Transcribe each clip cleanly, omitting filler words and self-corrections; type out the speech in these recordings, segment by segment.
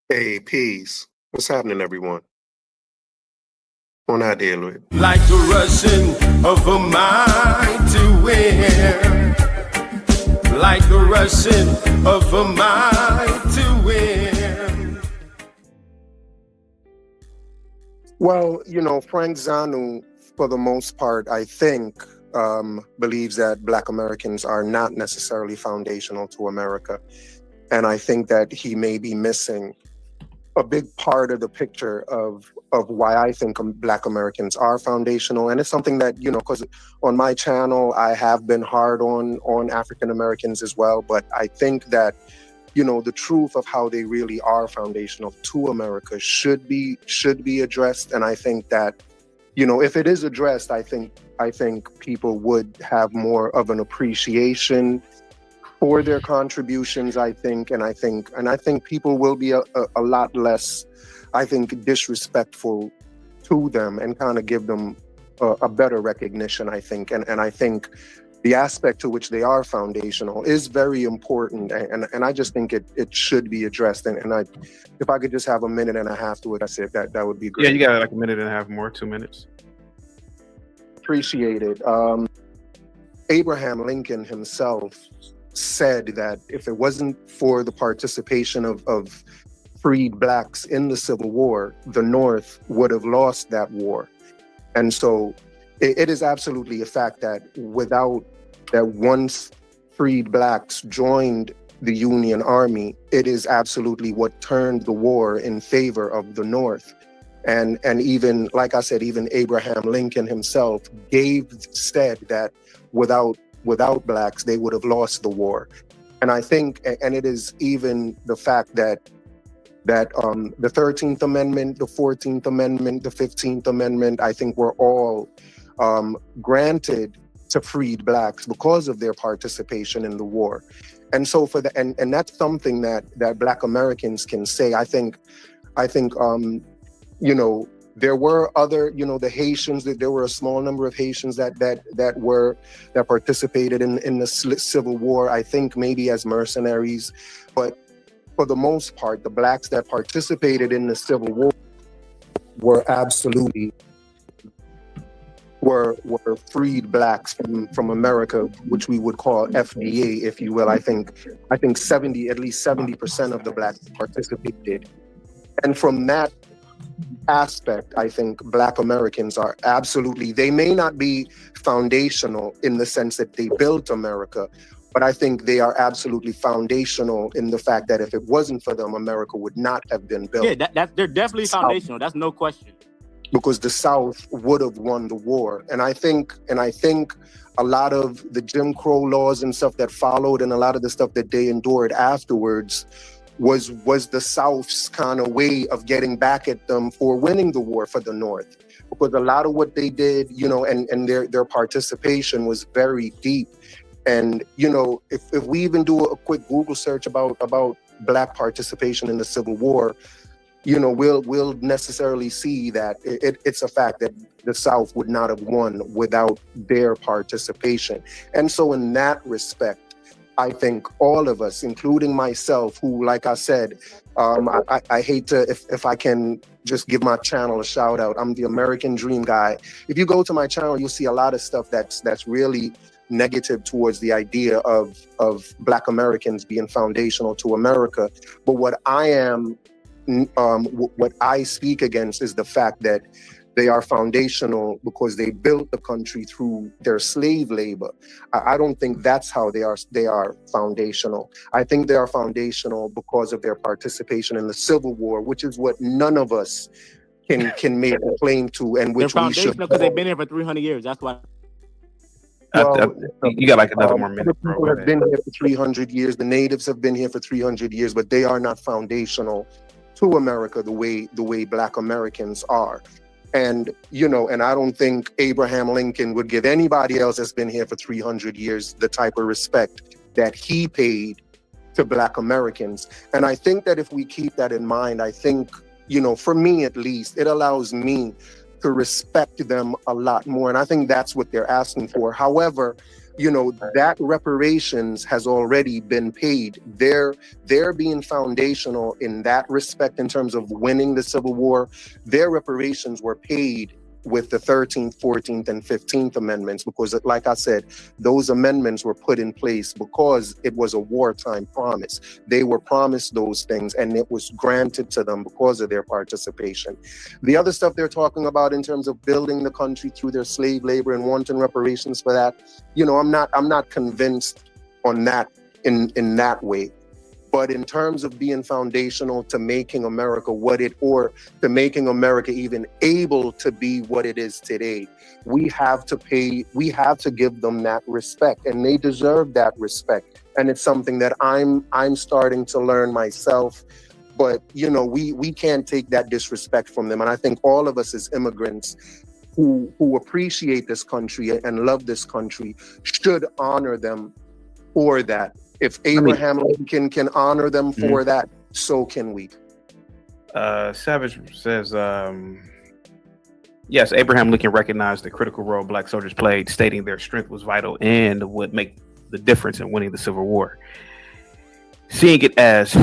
Hey, peace. What's happening, everyone? On our deal with. Like the rushing of a mighty wind. Like the rushing of a mighty wind. Well, Frank Zanu, for the most part, I think, believes that Black Americans are not necessarily foundational to America. And I think that he may be missing a big part of the picture of why I think Black Americans are foundational. And it's something that, because on my channel, I have been hard on African Americans as well. But I think that, the truth of how they really are foundational to America should be addressed. And I think that, if it is addressed, I think people would have more of an appreciation for their contributions, I think people will be a lot less, I think, disrespectful to them and kind of give them a better recognition, I think. And I think the aspect to which they are foundational is very important. And I just think it should be addressed. And if I could just have a minute and a half to it, I said that would be great. Yeah, you got like a minute and a half more, 2 minutes. Appreciate it. Abraham Lincoln himself said that if it wasn't for the participation of freed Blacks in the Civil War, the North would have lost that war. And so it is absolutely a fact that once freed Blacks joined the Union Army, it is absolutely what turned the war in favor of the North. And even, like I said, even Abraham Lincoln himself said that without Blacks, they would have lost the war. And I think, and it is even the fact that the 13th Amendment, the 14th Amendment, the 15th Amendment, I think were all granted to freed Blacks because of their participation in the war. And so and that's something that Black Americans can say. I think there were other, the Haitians, that there were a small number of Haitians that participated in the Civil War, I think maybe as mercenaries. But for the most part, the Blacks that participated in the Civil War were absolutely were freed Blacks from America, which we would call FBA, if you will. I think at least 70% of the Blacks participated. And from that aspect, I think Black Americans are absolutely, they may not be foundational in the sense that they built America, but I think they are absolutely foundational in the fact that if it wasn't for them, America would not have been built. Yeah, they're definitely foundational. That's no question. Because the South would have won the war. And I think a lot of the Jim Crow laws and stuff that followed and a lot of the stuff that they endured afterwards was the South's kind of way of getting back at them for winning the war for the North. Because a lot of what they did, and their participation was very deep. And, if we even do a quick Google search about Black participation in the Civil War, we'll necessarily see that it's a fact that the South would not have won without their participation. And so in that respect, I think all of us, including myself, who, like I said, I hate to, if I can just give my channel a shout out, I'm the American Dream guy. If you go to my channel, you'll see a lot of stuff that's really negative towards the idea of Black Americans being foundational to America. But what I speak against is the fact that they are foundational because they built the country through their slave labor. I don't think that's how they are foundational. I think they are foundational because of their participation in the Civil War, which is what none of us can make a claim to, and which we should. They're foundational because they've been here for 300 years. That's why. Well, you got like another more minute. People have been here for 300 years. The natives have been here for 300 years, but they are not foundational to America the way Black Americans are. And, and I don't think Abraham Lincoln would give anybody else that's been here for 300 years the type of respect that he paid to Black Americans. And I think that if we keep that in mind, I think, for me at least, it allows me to respect them a lot more. And I think that's what they're asking for. However, that reparations has already been paid. They're being foundational in that respect in terms of winning the Civil War. Their reparations were paid with the 13th, 14th, and 15th Amendments, because, like I said, those amendments were put in place because it was a wartime promise. They were promised those things, and it was granted to them because of their participation. The other stuff they're talking about in terms of building the country through their slave labor and wanting reparations for that, I'm not convinced on that in that way. But in terms of being foundational to making America or to making America even able to be what it is today, we have to give them that respect, and they deserve that respect. And it's something that I'm starting to learn myself. But, we can't take that disrespect from them. And I think all of us as immigrants who appreciate this country and love this country should honor them for that. If Abraham Lincoln can honor them for that, so can we. Savage says, yes, Abraham Lincoln recognized the critical role Black soldiers played, stating their strength was vital and would make the difference in winning the Civil War. Seeing it as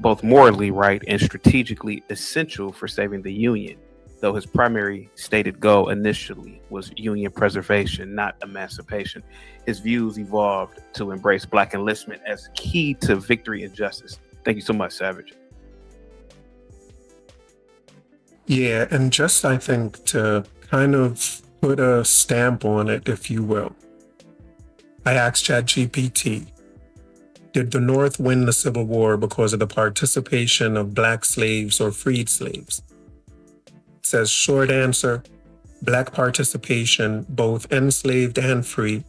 both morally right and strategically essential for saving the Union, though his primary stated goal initially was Union preservation, not emancipation. His views evolved to embrace Black enlistment as key to victory and justice. Thank you so much, Savage. Yeah, and just, I think, to kind of put a stamp on it, if you will, I asked ChatGPT, did the North win the Civil War because of the participation of Black slaves or freed slaves? It says, short answer, Black participation, both enslaved and free,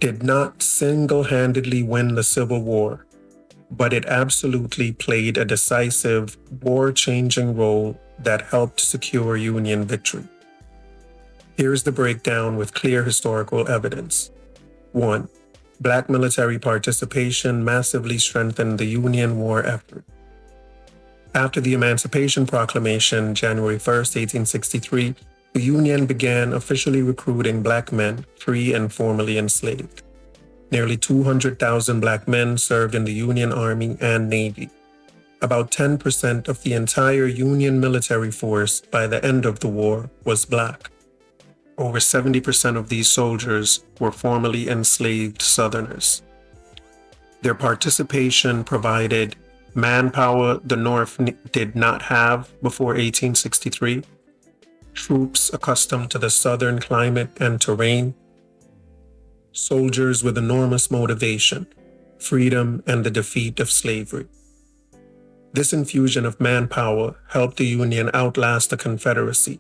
did not single-handedly win the Civil War, but it absolutely played a decisive, war-changing role that helped secure Union victory. Here's the breakdown with clear historical evidence. 1. Black military participation massively strengthened the Union war effort. After the Emancipation Proclamation, January 1st, 1863, the Union began officially recruiting Black men, free and formerly enslaved. Nearly 200,000 Black men served in the Union Army and Navy. About 10% of the entire Union military force by the end of the war was Black. Over 70% of these soldiers were formerly enslaved Southerners. Their participation provided manpower the North did not have before 1863, troops accustomed to the Southern climate and terrain, soldiers with enormous motivation, freedom, and the defeat of slavery. This infusion of manpower helped the Union outlast the Confederacy,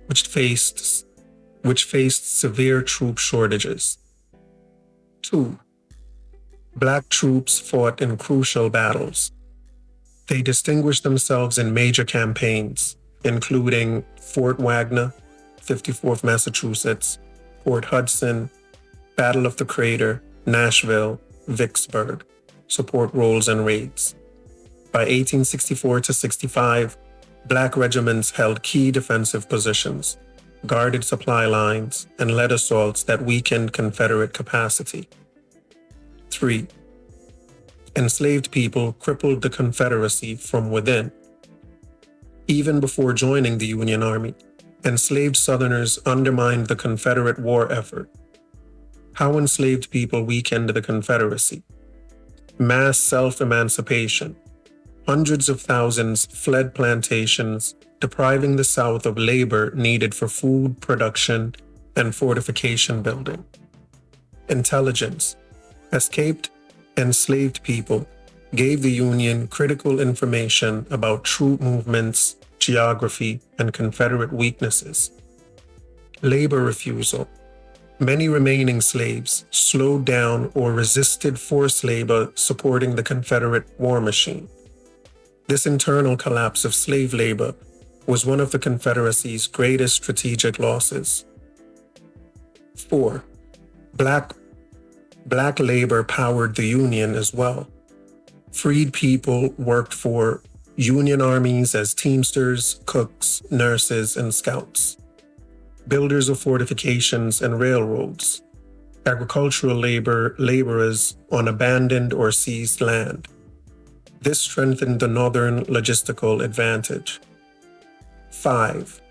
which faced severe troop shortages. 2. Black troops fought in crucial battles. They distinguished themselves in major campaigns, including Fort Wagner, 54th Massachusetts, Port Hudson, Battle of the Crater, Nashville, Vicksburg, support roles and raids. By 1864 to 65, Black regiments held key defensive positions, guarded supply lines, and led assaults that weakened Confederate capacity. 3. Enslaved people crippled the Confederacy from within. Even before joining the Union Army, enslaved Southerners undermined the Confederate war effort. How enslaved people weakened the Confederacy? Mass self-emancipation. Hundreds of thousands fled plantations, depriving the South of labor needed for food production and fortification building. Intelligence. Escaped enslaved people gave the Union critical information about troop movements, geography, and Confederate weaknesses. Labor refusal. Many remaining slaves slowed down or resisted forced labor supporting the Confederate war machine. This internal collapse of slave labor was one of the Confederacy's greatest strategic losses. 4. Black labor powered the Union as well. Freed people worked for Union armies as teamsters, cooks, nurses, and scouts, builders of fortifications and railroads, agricultural laborers on abandoned or seized land. This strengthened the Northern logistical advantage. 5.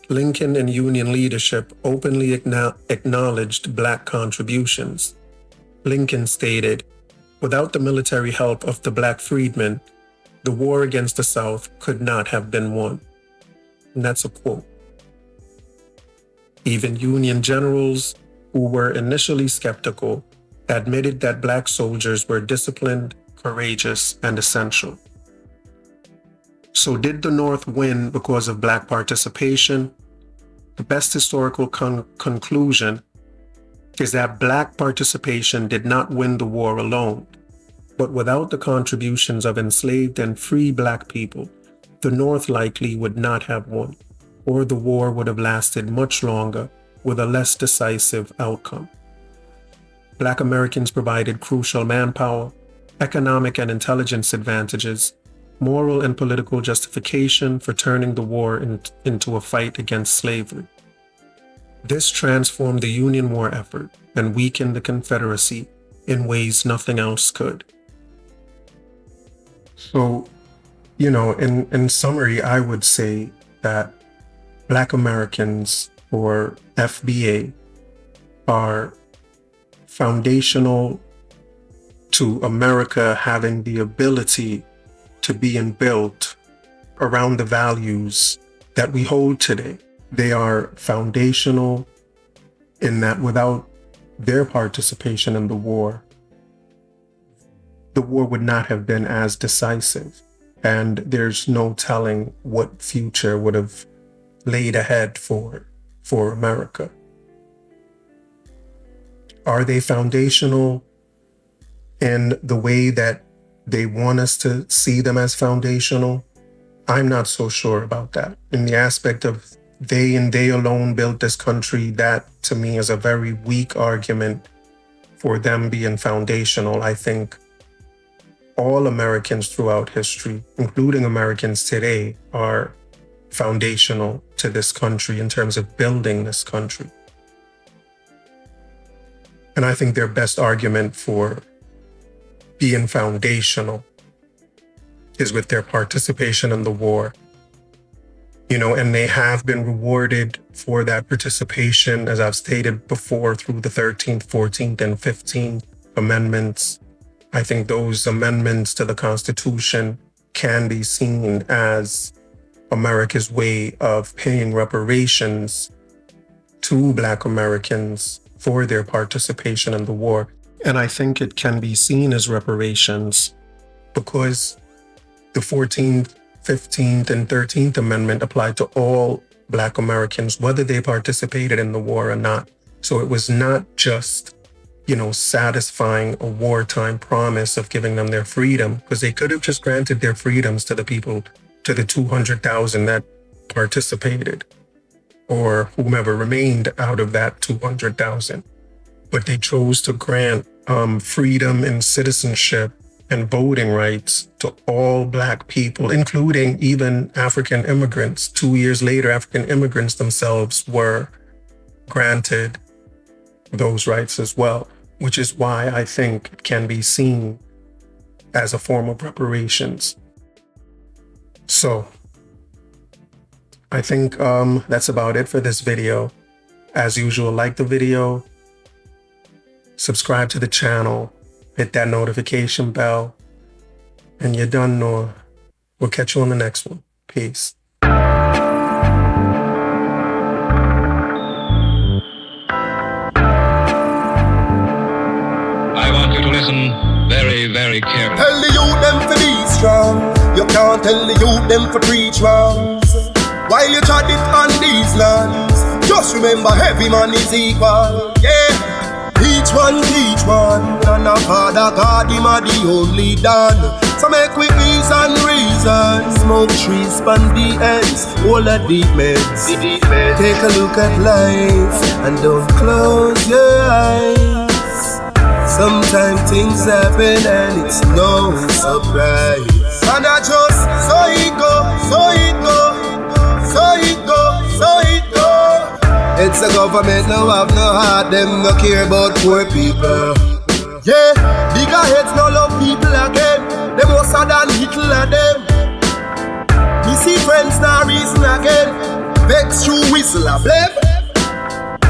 Lincoln and Union leadership openly acknowledged Black contributions. Lincoln stated, "Without the military help of the Black freedmen, the war against the South could not have been won." And that's a quote. Even Union generals, who were initially skeptical, admitted that Black soldiers were disciplined, courageous, and essential. So did the North win because of Black participation? The best historical conclusion is that Black participation did not win the war alone, but without the contributions of enslaved and free Black people, the North likely would not have won, or the war would have lasted much longer with a less decisive outcome. Black Americans provided crucial manpower, economic and intelligence advantages, moral and political justification for turning the war into a fight against slavery. This transformed the Union war effort and weakened the Confederacy in ways nothing else could. So, in summary, I would say that Black Americans, or FBA, are foundational to America having the ability to be built around the values that we hold today. They are foundational in that without their participation in the war would not have been as decisive. And there's no telling what future would have laid ahead for America. Are they foundational in the way that they want us to see them as foundational? I'm not so sure about that. In the aspect of they and they alone built this country, that to me is a very weak argument for them being foundational. I think all Americans throughout history, including Americans today, are foundational to this country in terms of building this country. And I think their best argument for being foundational is with their participation in the war. And they have been rewarded for that participation, as I've stated before, through the 13th, 14th, and 15th Amendments. I think those amendments to the Constitution can be seen as America's way of paying reparations to Black Americans for their participation in the war. And I think it can be seen as reparations because the 14th, 15th, and 13th Amendment applied to all Black Americans, whether they participated in the war or not. So it was not just, satisfying a wartime promise of giving them their freedom, because they could have just granted their freedoms to the people, to the 200,000 that participated, or whomever remained out of that 200,000. But they chose to grant freedom and citizenship and voting rights to all Black people, including even African immigrants. 2 years later, African immigrants themselves were granted those rights as well, which is why I think it can be seen as a form of reparations. So I think that's about it for this video. As usual, like the video, subscribe to the channel, hit that notification bell, and you done know. We'll catch you on the next one. Peace. I want you to listen very, very carefully. Tell the youth them to be strong. You can't tell the youth them to preach wrongs. While you trod it on these lands, just remember every man is equal. Yeah. Each one, and a Father God, him a the only done. So make we reason, smoke trees, span the ends, all the deep meds. Take a look at life, and don't close your eyes. Sometimes things happen and it's no surprise. And I just, so it go, so it go, so it go, so it go. It's a government now have no heart, them no care about poor people. Yeah, bigger heads no love people again. Them more sad than Hitler them. Me see friends now reason again. Vex through whistle a blame.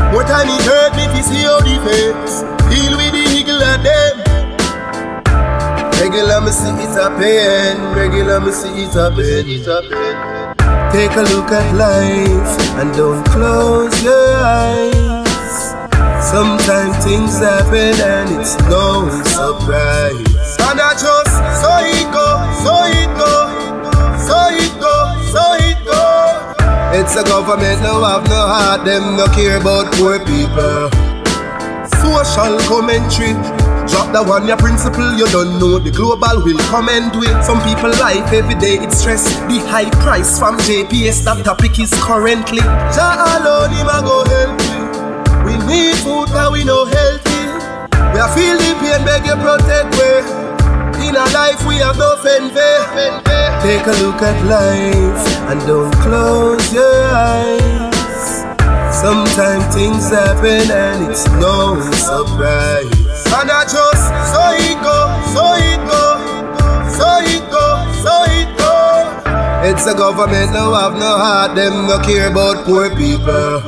More time it hurt me if you see how the face. Deal with the eagle of them. Regular me see it a pain. Regular me see it a pain. Take a look at life and don't close your eyes. Sometimes things happen and it's no surprise. And I just so it go, so it go, so it go, so it go. It's a government now have no heart, them no care about poor people. Social commentary. Drop that one, your principle, you don't know. The global will come and do it. Some people life every day, it's stress. The high price from JPS, that topic is currently. Jah alone, him a go help you. We need food, cause we no healthy. We are feel the pain, beg you protect we. In our life, we have no fanfare. Take a look at life and don't close your eyes. Sometimes things happen and it's no surprise. And I just so it go, so it go, so it go, so it go. It's a government now have no heart, them no care about poor people.